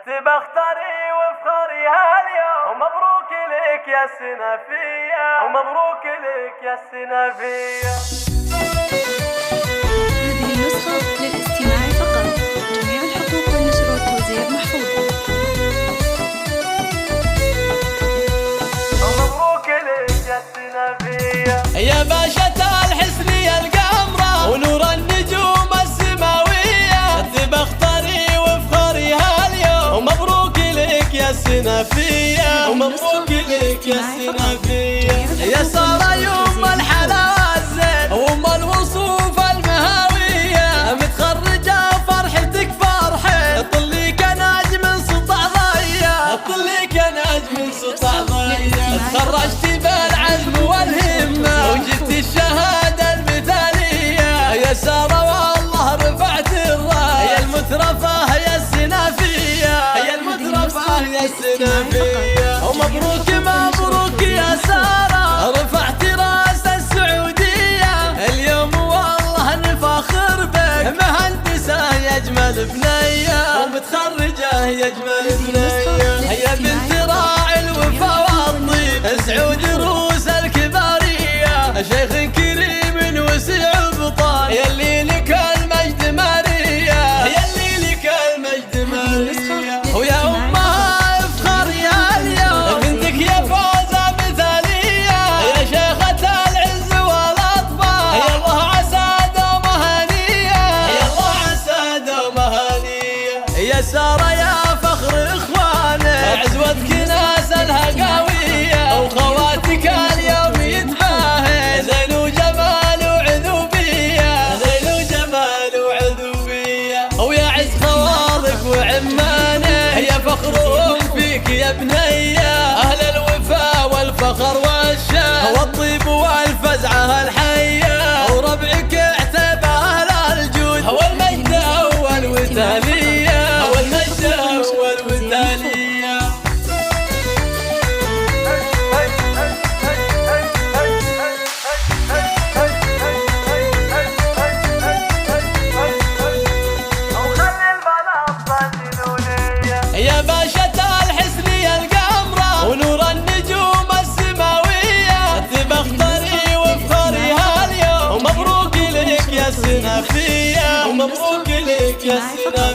بختاري وافخري هاليوم، ومبروك لك يا السنافية، ومبروك لك يا السنافية. هذه النسخة للاستماع فقط. جميع الحقوق والنشر والتوزيع محفوظة. ومبروك لك يا السنافية. يا باشا الحسنية القمرة ونور النجوم السماوية، بختاري وافخري هاليوم، ومبروك لك يا السنافية، ومبروك لك يا السنافية. يا سارة يوم الحلاوة الزين وام الوصوف المهاوية، متخرجة فرحتك فرحة، طليك ناج من سطع ضية، طليك ناج من سطع ضية. تخرجتي بالعزم والهمة وجبت الشهادة المثالية، يا سارة والله رفعت الراية، يا المترفة يا السنافية، يا المترفة يا السنافية. ومبروك مبروك يا سارة، رفعت راس السعودية اليوم والله نفخر بك، مهندسة يا اجمل بنية، ومتخرجة يا اجمل بنية. يا بنت راعي الوفا والطيب سعود روس الكبارية، شيخ كريم وسع بطال، يلي لك المجد ماريا، يلي لك المجد ماريا. ويا امها افخر يا اليوم، بنتك يا فوزة مثالية، يا شيخة العز والاطفال، يا الله عسى دومها هنية، يا الله عسى دومها هنية. يا سارة يا فخر اخوانك، عزوتك ناس الهقاوية، وخواتك اليوم يتباهي زين وجمال وعذوبية، زين وجمال وعذوبية. ويا عز خوالك وعمانك، يا فخرهم فيك يا بنية، أهل الوفا والفخر والشان والطيب والفزعة الحية، وربعك اعتبى أهل الجود والمجد والوثالية، والمجد والوثالية. يا باشا الحسنية القمرة ونور النجوم السماوية، بختاري وافخري هاليوم، ومبروك لك يا السنافية، ومبروك لك يا السنافية.